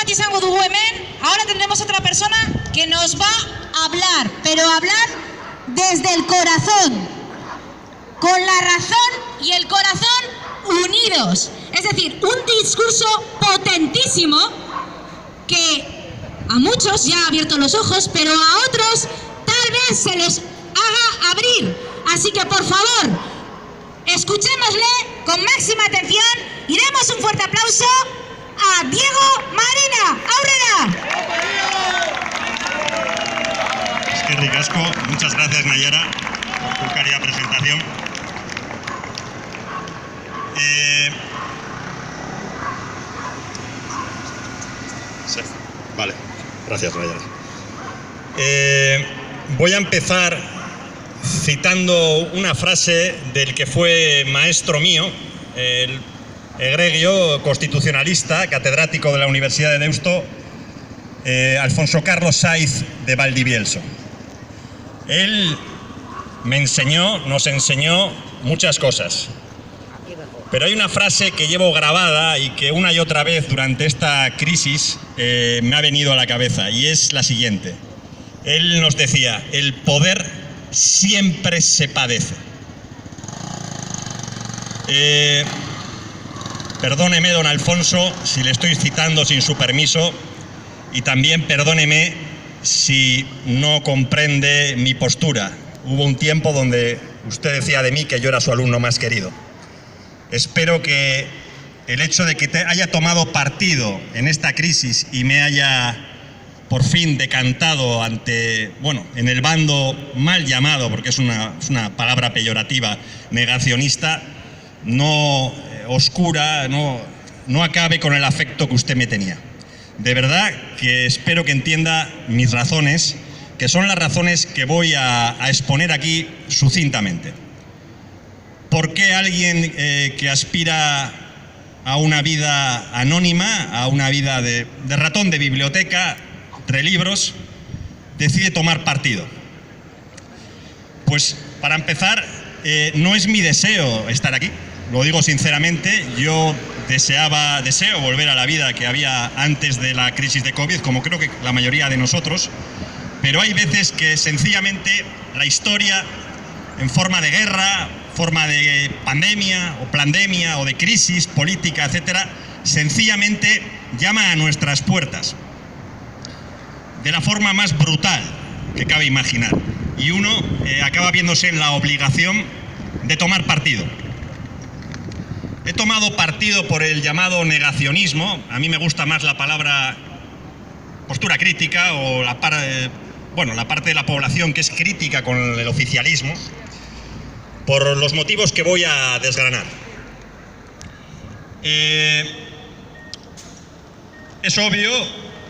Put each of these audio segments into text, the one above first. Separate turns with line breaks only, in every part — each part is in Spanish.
bat izango dugu hemen. Ahora tendremos otra persona que nos va a hablar, pero hablar desde el corazón, con la razón y el corazón unidos. Es decir, un discurso potentísimo que a muchos ya ha abierto los ojos, pero a otros tal vez se les haga abrir. Así que, por favor, escuchémosle con máxima atención y demos un fuerte aplauso a Diego Marina. ¡Aurrera!
Es que ricasco. Muchas gracias, Nayara, por tu cálida presentación. Sí, vale. Gracias, Nayara. Voy a empezar citando una frase del que fue maestro mío, el egregio constitucionalista, catedrático de la Universidad de Deusto, Alfonso Carlos Saiz de Valdivielso. Él nos enseñó muchas cosas, pero hay una frase que llevo grabada y que una y otra vez durante esta crisis me ha venido a la cabeza, y es la siguiente. Él nos decía: el poder siempre se padece. Perdóneme, don Alfonso, si le estoy citando sin su permiso, y también perdóneme si no comprende mi postura. Hubo un tiempo donde usted decía de mí que yo era su alumno más querido. Espero que el hecho de que haya tomado partido en esta crisis y me haya por fin decantado en el bando mal llamado, porque es una palabra peyorativa, negacionista, no oscura, no acabe con el afecto que usted me tenía. De verdad que espero que entienda mis razones, que son las razones que voy a exponer aquí sucintamente. ¿Por qué alguien que aspira a una vida anónima, a una vida de ratón de biblioteca, entre libros, decide tomar partido? Pues para empezar, no es mi deseo estar aquí, lo digo sinceramente. Yo deseo volver a la vida que había antes de la crisis de COVID, como creo que la mayoría de nosotros, pero hay veces que sencillamente la historia, en forma de guerra, forma de pandemia o plandemia o de crisis política, etcétera, sencillamente llama a nuestras puertas de la forma más brutal que cabe imaginar, y uno acaba viéndose en la obligación de tomar partido. He tomado partido por el llamado negacionismo. A mí me gusta más la palabra postura crítica, o la parte de la población que es crítica con el oficialismo, por los motivos que voy a desgranar. Es obvio,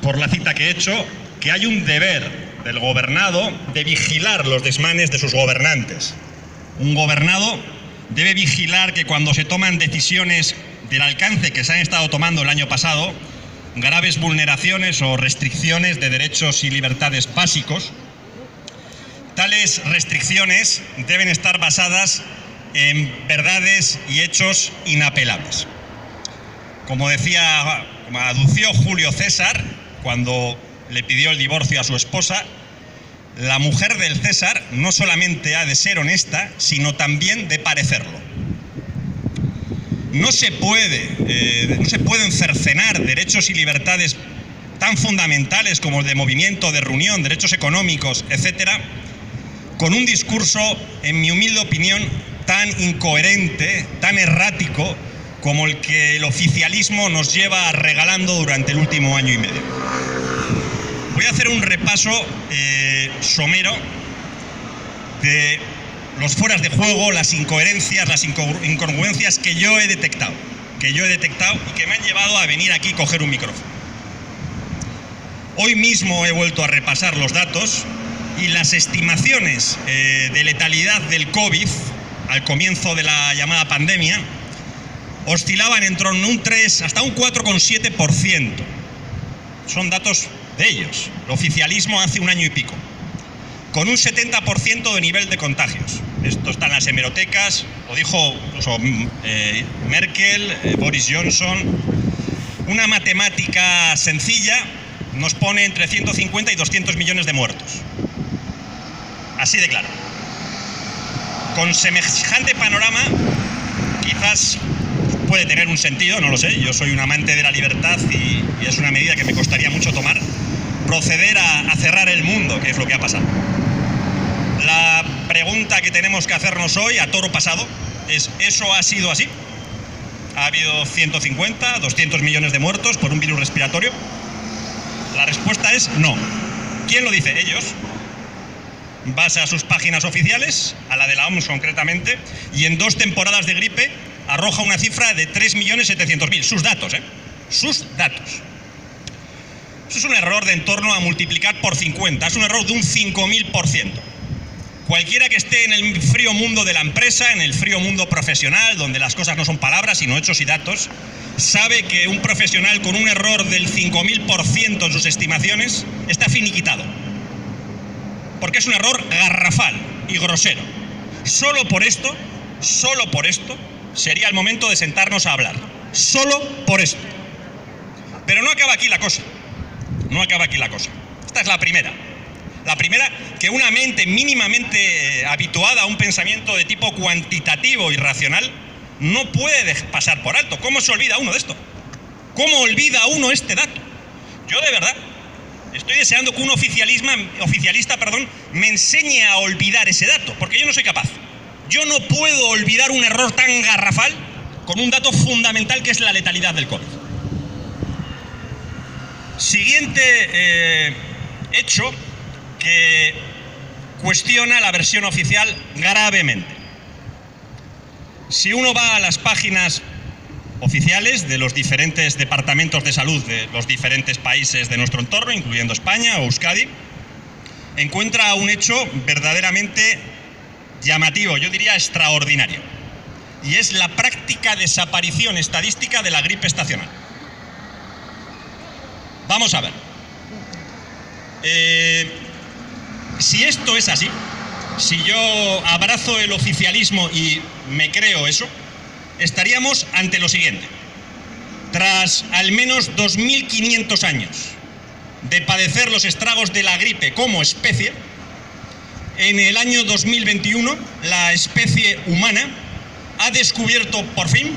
por la cita que he hecho, que hay un deber del gobernado de vigilar los desmanes de sus gobernantes. Un gobernado debe vigilar que cuando se toman decisiones del alcance que se han estado tomando el año pasado, graves vulneraciones o restricciones de derechos y libertades básicos, tales restricciones deben estar basadas en verdades y hechos inapelables. Como adució Julio César cuando le pidió el divorcio a su esposa, la mujer del César no solamente ha de ser honesta, sino también de parecerlo. No se pueden cercenar derechos y libertades tan fundamentales como el de movimiento, de reunión, derechos económicos, etcétera, con un discurso, en mi humilde opinión, tan incoherente, tan errático como el que el oficialismo nos lleva regalando durante el último año y medio. Voy a hacer un repaso somero de los fueras de juego, las incoherencias, las incongruencias que yo he detectado y que me han llevado a venir aquí y coger un micrófono. Hoy mismo he vuelto a repasar los datos y las estimaciones de letalidad del COVID al comienzo de la llamada pandemia oscilaban en torno a un 3 hasta un 4,7%. Son datos de ellos, el oficialismo hace un año y pico, con un 70% de nivel de contagios. Esto está en las hemerotecas, lo dijo incluso Merkel, Boris Johnson. Una matemática sencilla nos pone entre 150 y 200 millones de muertos. Así de claro. Con semejante panorama, quizás puede tener un sentido, no lo sé. Yo soy un amante de la libertad y es una medida que me costaría mucho tomar. Proceder a cerrar el mundo, que es lo que ha pasado. La pregunta que tenemos que hacernos hoy, a toro pasado, es: ¿eso ha sido así? ¿Ha habido 150, 200 millones de muertos por un virus respiratorio? La respuesta es no. ¿Quién lo dice? Ellos. Base a sus páginas oficiales, a la de la OMS concretamente, y en 2 temporadas de gripe arroja una cifra de 3.700.000. Sus datos, Sus datos. Eso es un error de en torno a multiplicar por 50. Es un error de un 5.000%. Cualquiera que esté en el frío mundo de la empresa, en el frío mundo profesional, donde las cosas no son palabras, sino hechos y datos, sabe que un profesional con un error del 5.000% en sus estimaciones está finiquitado. Porque es un error garrafal y grosero. Solo por esto, sería el momento de sentarnos a hablar. Solo por esto. Pero no acaba aquí la cosa. No acaba aquí la cosa. Esta es la primera. La primera, que una mente mínimamente habituada a un pensamiento de tipo cuantitativo y racional no puede pasar por alto. ¿Cómo se olvida uno de esto? ¿Cómo olvida uno este dato? Yo de verdad estoy deseando que un oficialista me enseñe a olvidar ese dato, porque yo no soy capaz. Yo no puedo olvidar un error tan garrafal con un dato fundamental que es la letalidad del COVID. Siguiente hecho que cuestiona la versión oficial gravemente. Si uno va a las páginas oficiales de los diferentes departamentos de salud de los diferentes países de nuestro entorno, incluyendo España o Euskadi, encuentra un hecho verdaderamente llamativo, yo diría extraordinario, y es la práctica desaparición estadística de la gripe estacional. Vamos a ver. Si esto es así, si yo abrazo el oficialismo y me creo eso, estaríamos ante lo siguiente. Tras al menos 2.500 años de padecer los estragos de la gripe como especie, en el año 2021 la especie humana ha descubierto por fin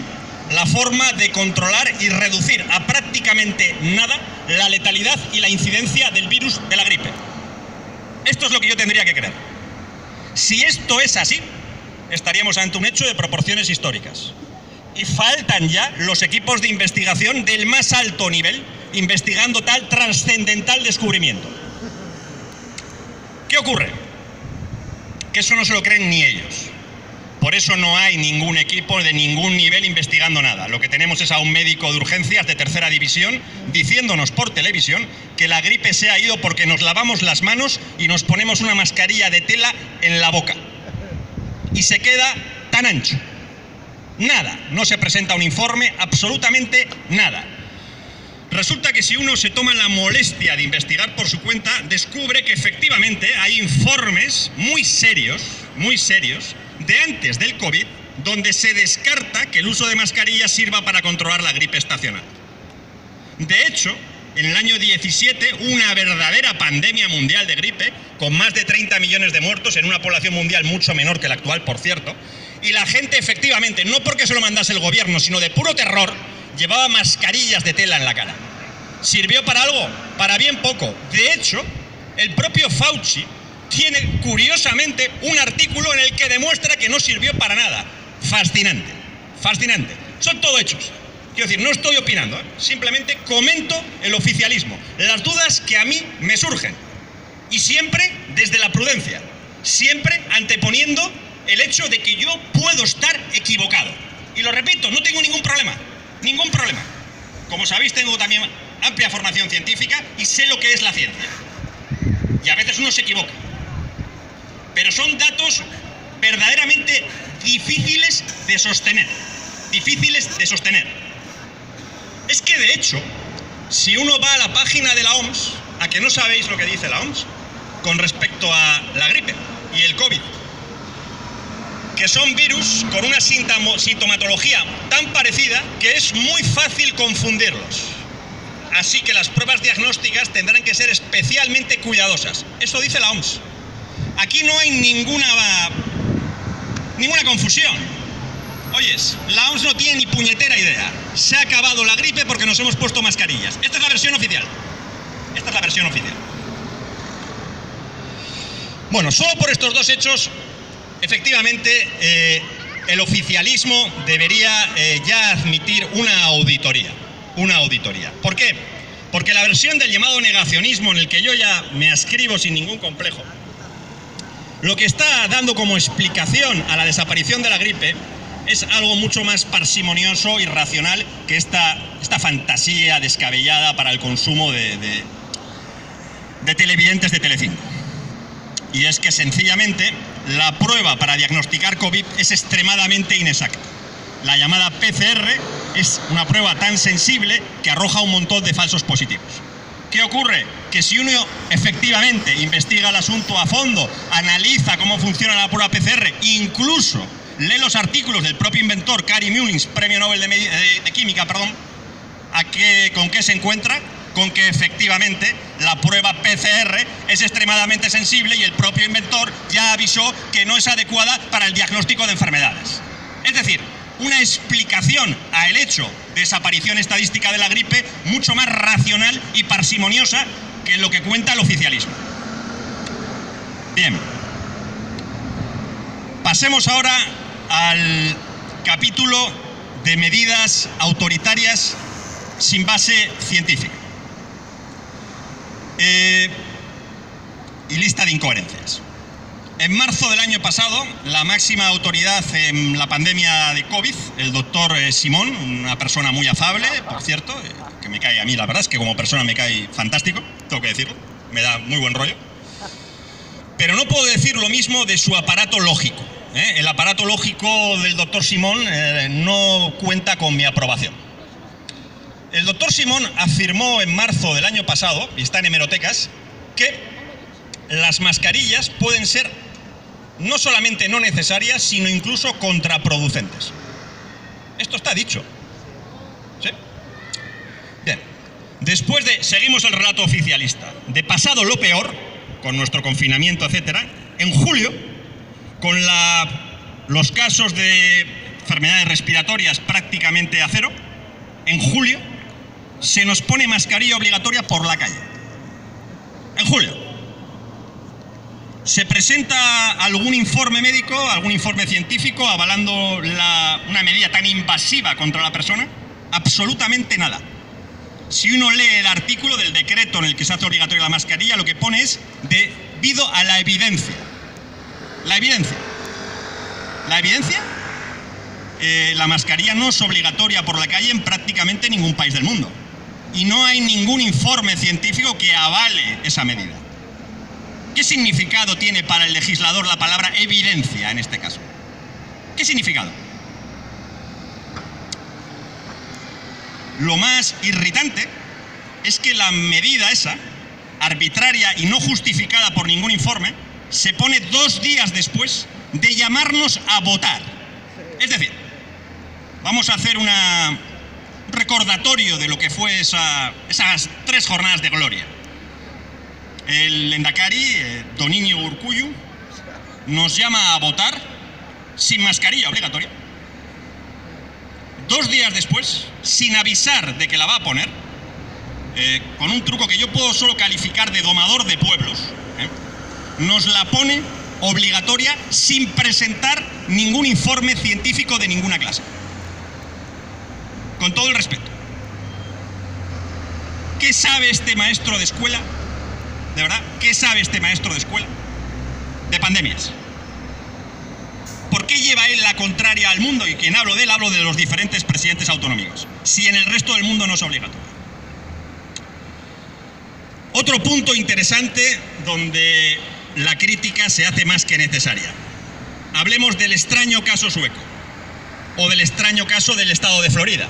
la forma de controlar y reducir a prácticamente nada la letalidad y la incidencia del virus de la gripe. Esto es lo que yo tendría que creer. Si esto es así, estaríamos ante un hecho de proporciones históricas. Y faltan ya los equipos de investigación del más alto nivel investigando tal trascendental descubrimiento. ¿Qué ocurre? Que eso no se lo creen ni ellos. Por eso no hay ningún equipo de ningún nivel investigando nada. Lo que tenemos es a un médico de urgencias de 3ª división diciéndonos por televisión que la gripe se ha ido porque nos lavamos las manos y nos ponemos una mascarilla de tela en la boca. Y se queda tan ancho. Nada, no se presenta un informe, absolutamente nada. Resulta que si uno se toma la molestia de investigar por su cuenta, descubre que efectivamente hay informes muy serios, de antes del COVID, donde se descarta que el uso de mascarillas sirva para controlar la gripe estacional. De hecho, en el año 17, una verdadera pandemia mundial de gripe, con más de 30 millones de muertos en una población mundial mucho menor que la actual, por cierto, y la gente efectivamente, no porque se lo mandase el gobierno, sino de puro terror, llevaba mascarillas de tela en la cara. ¿Sirvió para algo? Para bien poco. De hecho, el propio Fauci tiene, curiosamente, un artículo en el que demuestra que no sirvió para nada. Fascinante, fascinante. Son todo hechos. Quiero decir, no estoy opinando, simplemente comento el oficialismo, las dudas que a mí me surgen. Y siempre desde la prudencia, siempre anteponiendo el hecho de que yo puedo estar equivocado. Y lo repito, no tengo ningún problema, ningún problema. Como sabéis, tengo también amplia formación científica y sé lo que es la ciencia. Y a veces uno se equivoca. Pero son datos verdaderamente difíciles de sostener. Difíciles de sostener. Es que, de hecho, si uno va a la página de la OMS, ¿a que no sabéis lo que dice la OMS con respecto a la gripe y el COVID? Que son virus con una sintomatología tan parecida que es muy fácil confundirlos. así que las pruebas diagnósticas tendrán que ser especialmente cuidadosas. Eso dice la OMS. Aquí no hay ninguna confusión. Oyes, la OMS no tiene ni puñetera idea. Se ha acabado la gripe porque nos hemos puesto mascarillas. Esta es la versión oficial. Esta es la versión oficial. Bueno, solo por estos dos hechos, efectivamente, el oficialismo debería ya admitir una auditoría. Una auditoría. ¿Por qué? Porque la versión del llamado negacionismo, en el que yo ya me adscribo sin ningún complejo, lo que está dando como explicación a la desaparición de la gripe es algo mucho más parsimonioso y racional que esta fantasía descabellada para el consumo de televidentes de Telecinco. Y es que sencillamente la prueba para diagnosticar COVID es extremadamente inexacta. La llamada PCR es una prueba tan sensible que arroja un montón de falsos positivos. ¿Qué ocurre? Que si uno efectivamente investiga el asunto a fondo, analiza cómo funciona la prueba PCR, incluso lee los artículos del propio inventor, Kary Mullis, premio Nobel de Química, ¿con qué se encuentra? Con que efectivamente la prueba PCR es extremadamente sensible y el propio inventor ya avisó que no es adecuada para el diagnóstico de enfermedades. Es decir, una explicación al hecho de desaparición estadística de la gripe mucho más racional y parsimoniosa que lo que cuenta el oficialismo. Bien. Pasemos ahora al capítulo de medidas autoritarias sin base científica. Y lista de incoherencias. En marzo del año pasado, la máxima autoridad en la pandemia de COVID, el doctor Simón, una persona muy afable, por cierto, que me cae a mí, la verdad es que como persona me cae fantástico, tengo que decirlo, me da muy buen rollo. Pero no puedo decir lo mismo de su aparato lógico. El aparato lógico del doctor Simón no cuenta con mi aprobación. El doctor Simón afirmó en marzo del año pasado, y está en hemerotecas, que las mascarillas pueden ser no solamente no necesarias, sino incluso contraproducentes. Esto está dicho. ¿Sí? Bien. Después de, seguimos el relato oficialista, de pasado lo peor, con nuestro confinamiento, etcétera, en julio, con los casos de enfermedades respiratorias prácticamente a cero, en julio se nos pone mascarilla obligatoria por la calle. En julio. ¿Se presenta algún informe médico, algún informe científico avalando una medida tan invasiva contra la persona? Absolutamente nada. Si uno lee el artículo del decreto en el que se hace obligatoria la mascarilla, lo que pone es debido a la evidencia. La evidencia. ¿La evidencia? La mascarilla no es obligatoria por la calle en prácticamente ningún país del mundo. Y no hay ningún informe científico que avale esa medida. ¿Qué significado tiene para el legislador la palabra evidencia en este caso? ¿Qué significado? Lo más irritante es que la medida esa, arbitraria y no justificada por ningún informe, se pone 2 días después de llamarnos a votar. Es decir, vamos a hacer un recordatorio de lo que fue esas 3 jornadas de gloria. El lehendakari, don Íñigo Urkullu, nos llama a votar sin mascarilla obligatoria. 2 días después, sin avisar de que la va a poner, con un truco que yo puedo solo calificar de domador de pueblos, nos la pone obligatoria sin presentar ningún informe científico de ninguna clase. Con todo el respeto. ¿Qué sabe este maestro de escuela? ¿De verdad? ¿Qué sabe este maestro de escuela? De pandemias. ¿Por qué lleva él la contraria al mundo? Y quien hablo de él, hablo de los diferentes presidentes autonómicos. Si en el resto del mundo no es obligatorio. Otro punto interesante donde la crítica se hace más que necesaria. Hablemos del extraño caso sueco o del extraño caso del estado de Florida.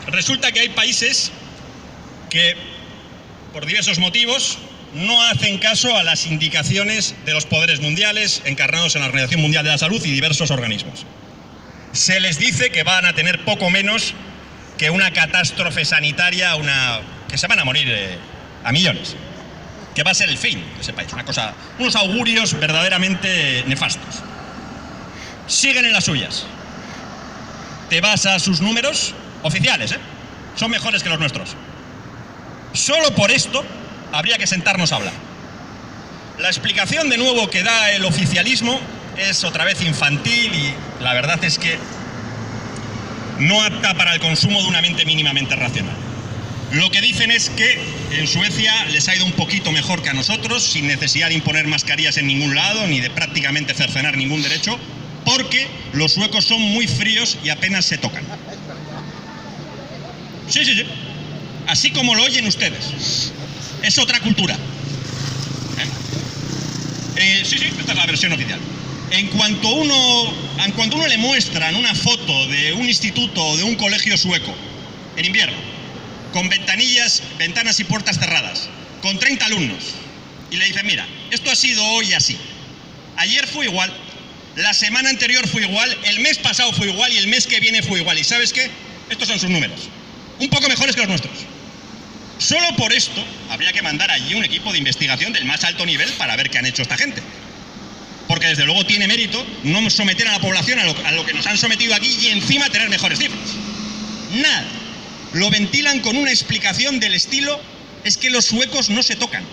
Resulta que hay países que, por diversos motivos, no hacen caso a las indicaciones de los poderes mundiales encarnados en la Organización Mundial de la Salud y diversos organismos. Se les dice que van a tener poco menos que una catástrofe sanitaria, que se van a morir a millones, que va a ser el fin de ese país. Unos augurios verdaderamente nefastos. Siguen en las suyas. Te vas a sus números oficiales, son mejores que los nuestros. Solo por esto habría que sentarnos a hablar. La explicación de nuevo que da el oficialismo es otra vez infantil y la verdad es que no apta para el consumo de una mente mínimamente racional. Lo que dicen es que en Suecia les ha ido un poquito mejor que a nosotros, sin necesidad de imponer mascarillas en ningún lado, ni de prácticamente cercenar ningún derecho, porque los suecos son muy fríos y apenas se tocan. Sí, sí, sí. Así como lo oyen ustedes. Es otra cultura. Sí, sí, esta es la versión oficial. En cuanto uno le muestran una foto de un instituto o de un colegio sueco, en invierno, con ventanas y puertas cerradas, con 30 alumnos, y le dicen, mira, esto ha sido hoy así. Ayer fue igual, la semana anterior fue igual, el mes pasado fue igual y el mes que viene fue igual. ¿Y sabes qué? Estos son sus números. Un poco mejores que los nuestros. Solo por esto habría que mandar allí un equipo de investigación del más alto nivel para ver qué han hecho esta gente. Porque desde luego tiene mérito no someter a la población a lo que nos han sometido aquí y encima tener mejores cifras. Nada. Lo ventilan con una explicación del estilo, es que los suecos no se tocan.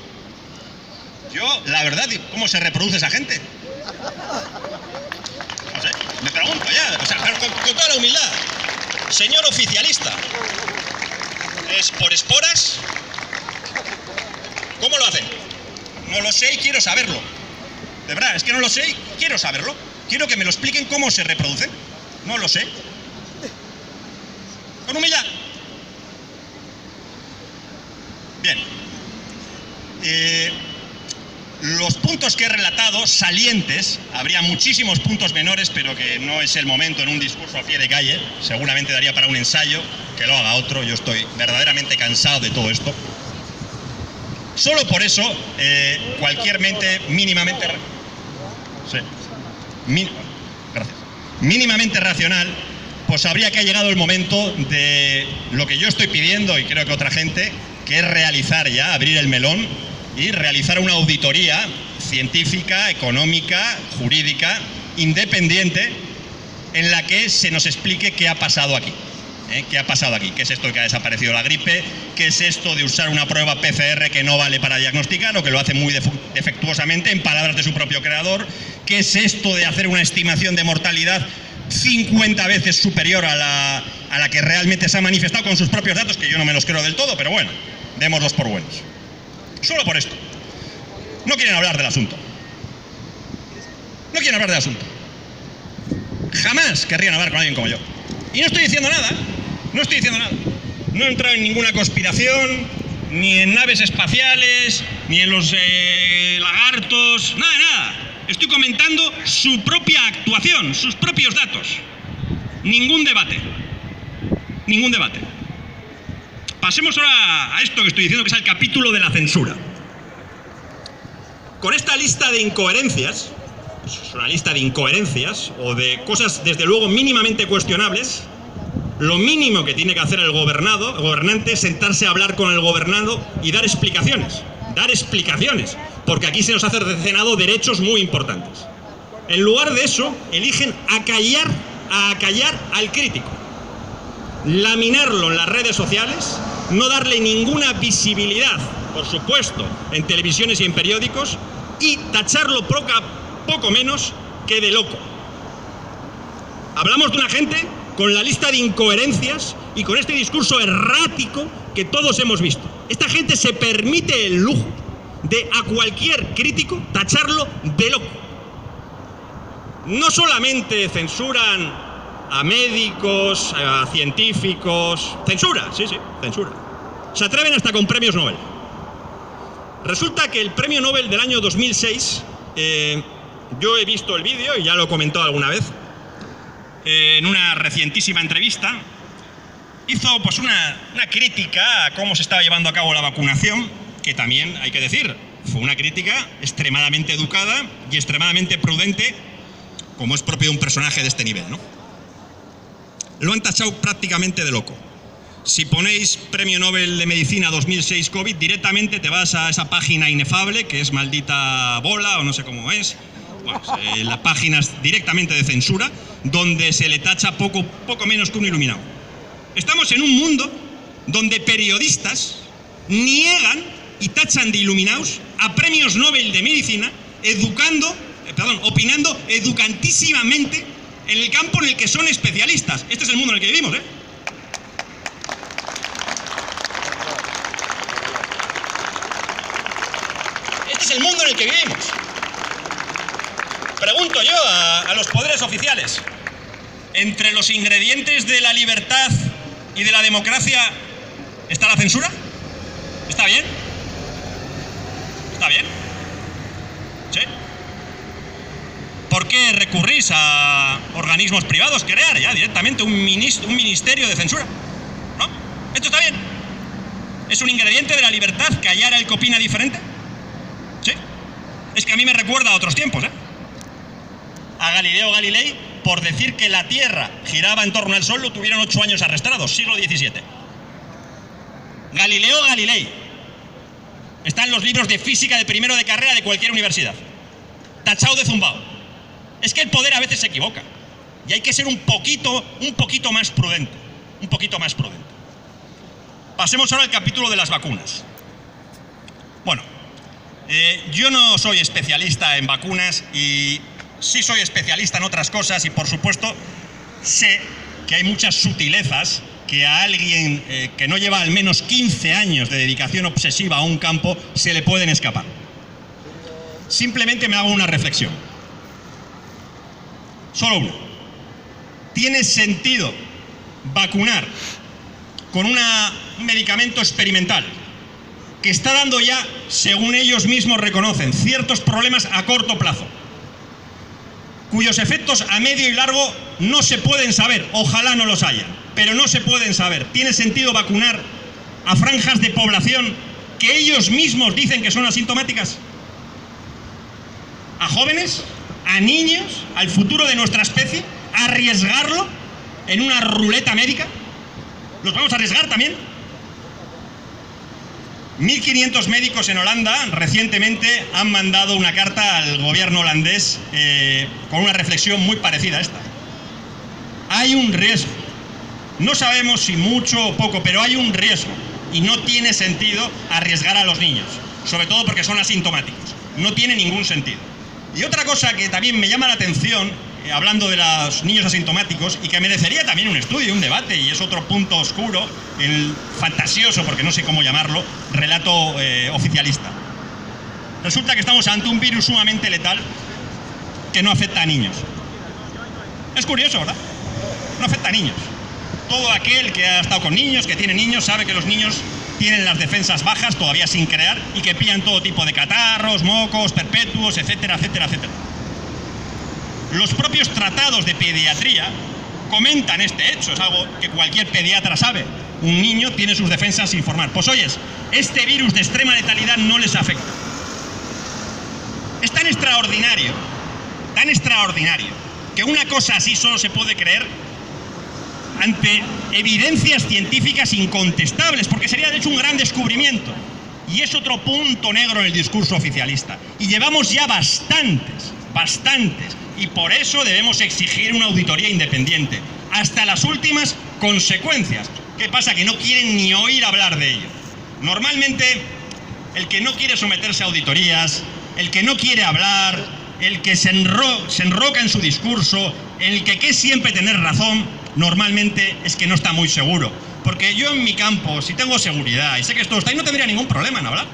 Yo, la verdad, ¿cómo se reproduce esa gente? No sé, me pregunto ya, o sea, con toda la humildad. Señor oficialista, ¿es por esporas? ¿Cómo lo hacen? No lo sé y quiero saberlo. De verdad, es que no lo sé y quiero saberlo. Quiero que me lo expliquen cómo se reproducen. No lo sé. Con humildad. Bien. Los puntos que he relatado, salientes, habría muchísimos puntos menores, pero que no es el momento en un discurso a pie de calle. Seguramente daría para un ensayo, que lo haga otro. Yo estoy verdaderamente cansado de todo esto. Solo por eso, cualquier mente mínimamente... Sí. Gracias. Mínimamente racional, pues habría que ha llegado el momento de lo que yo estoy pidiendo, y creo que otra gente, que es realizar ya, abrir el melón y realizar una auditoría científica, económica, jurídica, independiente, en la que se nos explique qué ha pasado aquí. ¿Qué ha pasado aquí? ¿Qué es esto de que ha desaparecido la gripe? ¿Qué es esto de usar una prueba PCR que no vale para diagnosticar o que lo hace muy defectuosamente, en palabras de su propio creador? ¿Qué es esto de hacer una estimación de mortalidad 50 veces superior a la que realmente se ha manifestado con sus propios datos, que yo no me los creo del todo, pero bueno, démoslos por buenos? Solo por esto. No quieren hablar del asunto. No quieren hablar del asunto. Jamás querrían hablar con alguien como yo. Y no estoy diciendo nada. No estoy diciendo nada. No he entrado en ninguna conspiración, ni en naves espaciales, ni en los lagartos, nada de nada. Estoy comentando su propia actuación, sus propios datos. Ningún debate. Ningún debate. Pasemos ahora a esto que estoy diciendo, que es el capítulo de la censura. Con esta lista de incoherencias, es una lista de incoherencias o de cosas desde luego mínimamente cuestionables, lo mínimo que tiene que hacer el gobernante es sentarse a hablar con el gobernado y dar explicaciones, porque aquí se nos ha cercenado derechos muy importantes. En lugar de eso, eligen acallar al crítico, laminarlo en las redes sociales, no darle ninguna visibilidad, por supuesto, en televisiones y en periódicos, y tacharlo poco menos que de loco. Hablamos de una gente con la lista de incoherencias y con este discurso errático que todos hemos visto. Esta gente se permite el lujo de a cualquier crítico tacharlo de loco. No solamente censuran a médicos, a científicos... Censura, sí, censura. Se atreven hasta con premios Nobel. Resulta que el premio Nobel del año 2006... yo he visto el vídeo y ya lo he comentado alguna vez. En una recientísima entrevista hizo pues una crítica a cómo se estaba llevando a cabo la vacunación, que también hay que decir, fue una crítica extremadamente educada y extremadamente prudente, como es propio de un personaje de este nivel, ¿no? Lo han tachado prácticamente de loco. Si ponéis Premio Nobel de Medicina 2006 COVID, directamente te vas a esa página inefable, que es Maldita Bola, o no sé cómo es. Bueno, las páginas directamente de censura, donde se le tacha poco menos que un iluminado. Estamos en un mundo donde periodistas niegan y tachan de iluminados a premios Nobel de Medicina, opinando educantísimamente en el campo en el que son especialistas. Este es el mundo en el que vivimos, ¿eh? Este es el mundo en el que vivimos. Pregunto yo a los poderes oficiales, ¿entre los ingredientes de la libertad y de la democracia está la censura? ¿Está bien? ¿Está bien? ¿Sí? ¿Por qué recurrís a organismos privados? Crear ya directamente un ministerio de censura. ¿No? ¿Esto está bien? ¿Es un ingrediente de la libertad callar al que opina diferente? ¿Sí? Es que a mí me recuerda a otros tiempos, ¿eh? A Galileo Galilei, por decir que la Tierra giraba en torno al Sol, lo tuvieron 8 años arrestados, siglo XVII. Galileo Galilei. Está en los libros de física de primero de carrera de cualquier universidad. Tachado de zumbao. Es que el poder a veces se equivoca. Y hay que ser un poquito más prudente. Un poquito más prudente. Pasemos ahora al capítulo de las vacunas. Bueno, yo no soy especialista en vacunas y sí soy especialista en otras cosas y, por supuesto, sé que hay muchas sutilezas que a alguien que no lleva al menos 15 años de dedicación obsesiva a un campo se le pueden escapar. Simplemente me hago una reflexión. Solo una. ¿Tiene sentido vacunar con un medicamento experimental que está dando ya, según ellos mismos reconocen, ciertos problemas a corto plazo, cuyos efectos a medio y largo no se pueden saber? Ojalá no los haya, pero no se pueden saber. ¿Tiene sentido vacunar a franjas de población que ellos mismos dicen que son asintomáticas? ¿A jóvenes? ¿A niños? ¿Al futuro de nuestra especie? ¿Arriesgarlo en una ruleta médica? ¿Los vamos a arriesgar también? 1.500 médicos en Holanda recientemente han mandado una carta al gobierno holandés con una reflexión muy parecida a esta. Hay un riesgo. No sabemos si mucho o poco, pero hay un riesgo. Y no tiene sentido arriesgar a los niños, sobre todo porque son asintomáticos. No tiene ningún sentido. Y otra cosa que también me llama la atención, hablando de los niños asintomáticos, y que merecería también un estudio, un debate, y es otro punto oscuro, el fantasioso, porque no sé cómo llamarlo, relato oficialista. Resulta que estamos ante un virus sumamente letal que no afecta a niños. Es curioso, ¿verdad? No afecta a niños. Todo aquel que ha estado con niños, que tiene niños, sabe que los niños tienen las defensas bajas, todavía sin crear, y que pillan todo tipo de catarros, mocos, perpetuos, etcétera, etcétera, etcétera. Los propios tratados de pediatría comentan este hecho, es algo que cualquier pediatra sabe. Un niño tiene sus defensas sin formar. Pues oyes, este virus de extrema letalidad no les afecta. Es tan extraordinario, que una cosa así solo se puede creer ante evidencias científicas incontestables, porque sería de hecho un gran descubrimiento. Y es otro punto negro en el discurso oficialista. Y llevamos ya bastantes, y por eso debemos exigir una auditoría independiente, hasta las últimas consecuencias. ¿Qué pasa? Que no quieren ni oír hablar de ello. Normalmente, el que no quiere someterse a auditorías, el que no quiere hablar, el que se enroca en su discurso, el que siempre tener razón, normalmente es que no está muy seguro. Porque yo en mi campo, si tengo seguridad y sé que esto está ahí, no tendría ningún problema en hablar.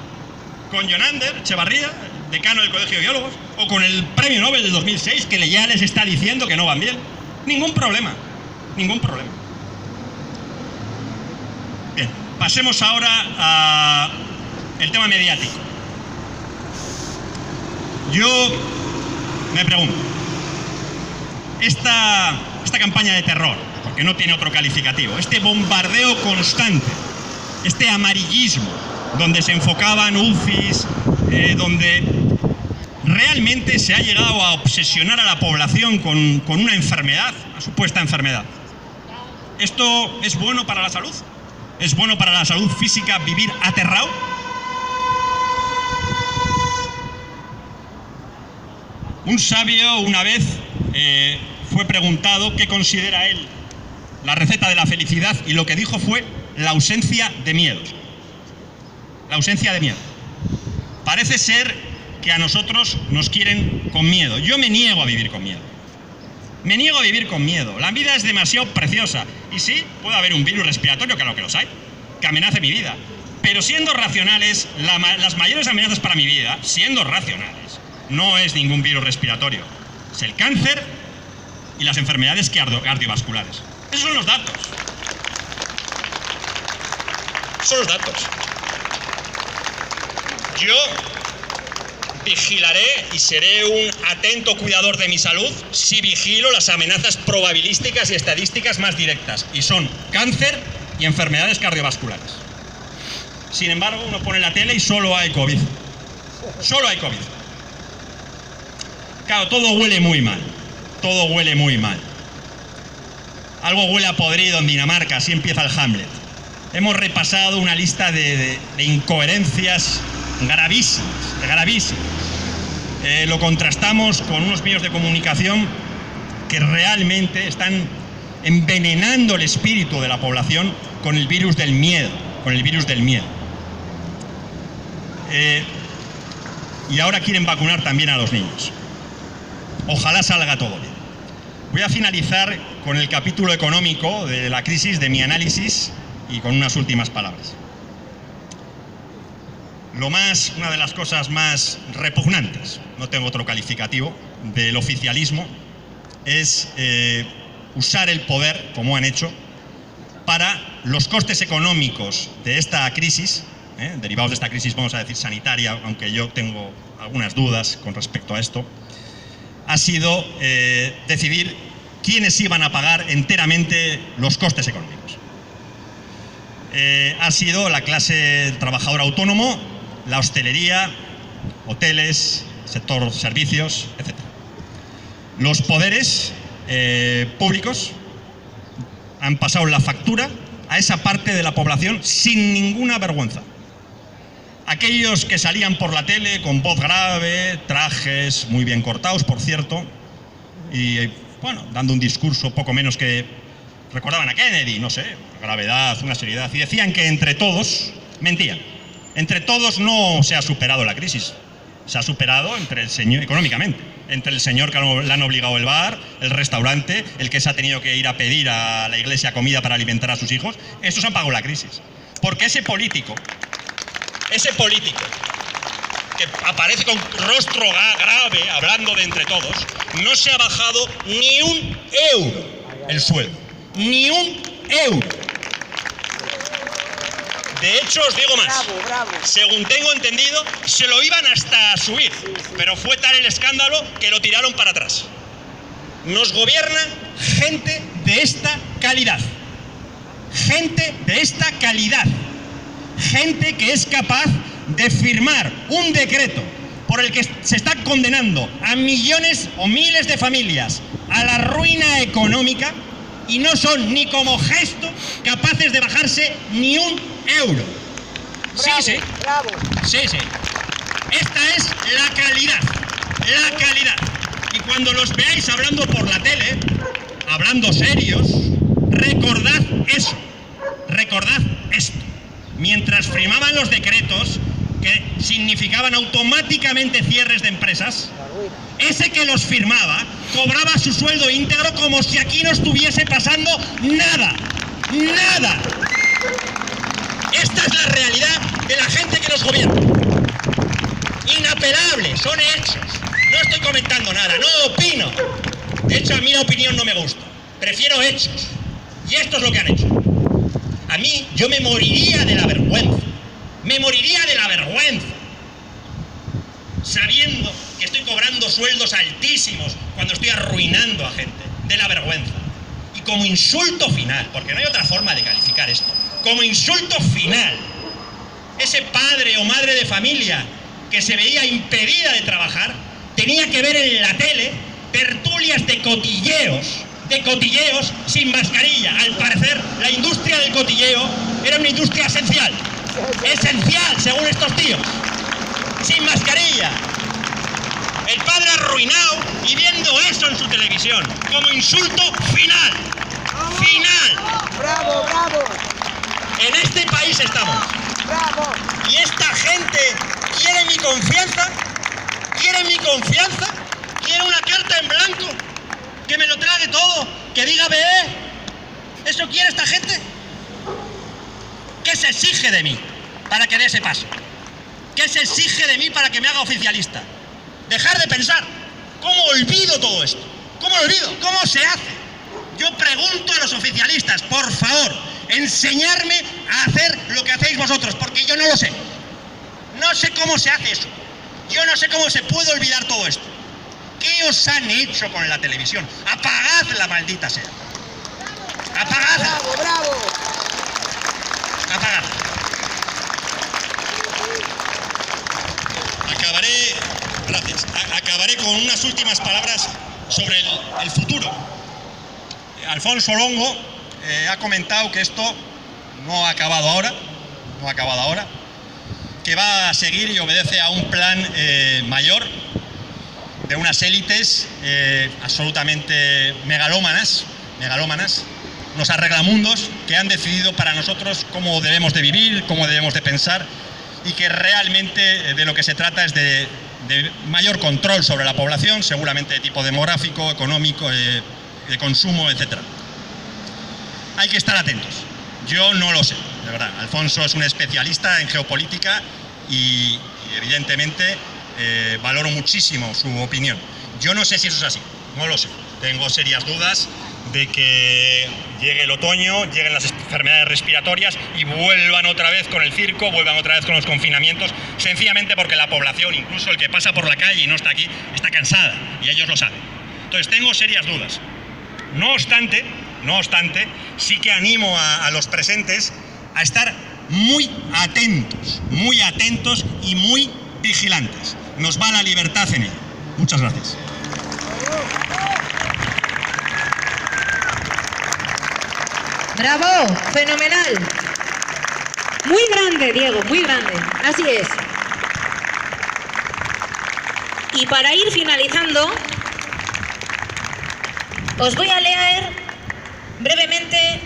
Con Jonander Echevarría, decano del Colegio de Biólogos, o con el Premio Nobel del 2006, que ya les está diciendo que no van bien. Ningún problema. Bien, pasemos ahora al tema mediático. Yo me pregunto, esta campaña de terror, porque no tiene otro calificativo, este bombardeo constante, este amarillismo, donde se enfocaban UCIs, donde realmente se ha llegado a obsesionar a la población con una enfermedad, una supuesta enfermedad. ¿Esto es bueno para la salud? ¿Es bueno para la salud física vivir aterrado? Un sabio una vez fue preguntado qué considera él la receta de la felicidad y lo que dijo fue la ausencia de miedos. La ausencia de miedo. Parece ser que a nosotros nos quieren con miedo. Yo me niego a vivir con miedo. Me niego a vivir con miedo. La vida es demasiado preciosa. Y sí, puede haber un virus respiratorio, claro que los hay, que amenace mi vida. Pero siendo racionales, las mayores amenazas para mi vida, siendo racionales, no es ningún virus respiratorio. Es el cáncer y las enfermedades cardiovasculares. Esos son los datos. Son los datos. Yo vigilaré y seré un atento cuidador de mi salud si vigilo las amenazas probabilísticas y estadísticas más directas, y son cáncer y enfermedades cardiovasculares. Sin embargo, uno pone la tele y solo hay COVID. Solo hay COVID. Claro, todo huele muy mal. Todo huele muy mal. Algo huele a podrido en Dinamarca, así empieza el Hamlet. Hemos repasado una lista de incoherencias gravísimas, gravísimas. Lo contrastamos con unos medios de comunicación que realmente están envenenando el espíritu de la población con el virus del miedo, con el virus del miedo. Y ahora quieren vacunar también a los niños. Ojalá salga todo bien. Voy a finalizar con el capítulo económico de la crisis, de mi análisis, y con unas últimas palabras. Una de las cosas más repugnantes, no tengo otro calificativo, del oficialismo es usar el poder, como han hecho, para los costes económicos de esta crisis, derivados de esta crisis, vamos a decir, sanitaria, aunque yo tengo algunas dudas con respecto a esto, ha sido decidir quiénes iban a pagar enteramente los costes económicos. Ha sido la clase trabajadora autónomo, la hostelería, hoteles, sector servicios, etc. Los poderes públicos han pasado la factura a esa parte de la población sin ninguna vergüenza. Aquellos que salían por la tele con voz grave, trajes muy bien cortados, por cierto, y bueno, dando un discurso poco menos que recordaban a Kennedy, no sé, una gravedad, una seriedad, y decían que entre todos, mentían, entre todos no se ha superado la crisis, se ha superado entre el señor, económicamente, entre el señor que le han obligado el bar, el restaurante, el que se ha tenido que ir a pedir a la iglesia comida para alimentar a sus hijos, estos han pagado la crisis. Porque ese político que aparece con rostro grave, hablando de entre todos, no se ha bajado ni un euro el sueldo. Ni un euro. De hecho, os digo más. Bravo. Según tengo entendido, se lo iban hasta a subir. Pero fue tal el escándalo que lo tiraron para atrás. Nos gobierna gente de esta calidad. Gente de esta calidad. Gente que es capaz de firmar un decreto por el que se está condenando a millones o miles de familias a la ruina económica, y no son ni como gesto capaces de bajarse ni un euro.
Bravo,
sí.
Bravo.
Sí. Esta es la calidad. La calidad. Y cuando los veáis hablando por la tele, hablando serios, recordad eso. Recordad esto. Mientras firmaban los decretos que significaban automáticamente cierres de empresas, ese que los firmaba cobraba su sueldo íntegro como si aquí no estuviese pasando nada. ¡Nada! Esta es la realidad de la gente que nos gobierna. Inapelable, son hechos. No estoy comentando nada, no opino. De hecho, a mí la opinión no me gusta. Prefiero hechos. Y esto es lo que han hecho. A mí, yo me moriría de la vergüenza. Me moriría de la vergüenza. Sabiendo que estoy cobrando sueldos altísimos cuando estoy arruinando a gente. De la vergüenza. Y como insulto final, porque no hay otra forma de calificar esto, como insulto final, ese padre o madre de familia que se veía impedida de trabajar, tenía que ver en la tele tertulias de cotilleos de cotilleos sin mascarilla. Al parecer, la industria del cotilleo era una industria esencial. Esencial, según estos tíos. Sin mascarilla. El padre arruinado y viendo eso en su televisión como insulto final. Final.
¡Bravo, bravo!
En este país estamos.
¡Bravo!
Y esta gente quiere mi confianza. Quiere mi confianza. Quiere una carta en blanco. Que me lo trague todo. Que diga BE. ¿Eso quiere esta gente? ¿Qué se exige de mí para que dé ese paso? ¿Qué se exige de mí para que me haga oficialista? Dejar de pensar. ¿Cómo olvido todo esto? ¿Cómo lo olvido? ¿Cómo se hace? Yo pregunto a los oficialistas, por favor, enseñarme a hacer lo que hacéis vosotros, porque yo no lo sé. No sé cómo se hace eso. Yo no sé cómo se puede olvidar todo esto. ¿Qué os han hecho con la televisión? Apagadla, maldita sea. Apagadla.
¡Bravo, bravo!
Apagadla. Acabaré con unas últimas palabras sobre el futuro. Alfonso Longo ha comentado que esto no ha acabado ahora, que va a seguir y obedece a un plan mayor de unas élites absolutamente megalómanas, unos arreglamundos que han decidido para nosotros cómo debemos de vivir, cómo debemos de pensar, y que realmente de lo que se trata es de mayor control sobre la población, seguramente de tipo demográfico, económico, de consumo, etc. Hay que estar atentos. Yo no lo sé, de verdad. Alfonso es un especialista en geopolítica y evidentemente valoro muchísimo su opinión. Yo no sé si eso es así, no lo sé. Tengo serias dudas de que llegue el otoño, lleguen las enfermedades respiratorias y vuelvan otra vez con el circo, vuelvan otra vez con los confinamientos, sencillamente porque la población, incluso el que pasa por la calle y no está aquí, está cansada y ellos lo saben. Entonces tengo serias dudas. No obstante, sí que animo a los presentes a estar muy atentos y muy vigilantes. Nos va la libertad en ello. Muchas gracias.
¡Bravo! ¡Fenomenal! Muy grande, Diego, muy grande. Así es. Y para ir finalizando, os voy a leer brevemente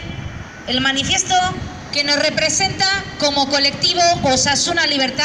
el manifiesto que nos representa como colectivo Osasuna Libertad.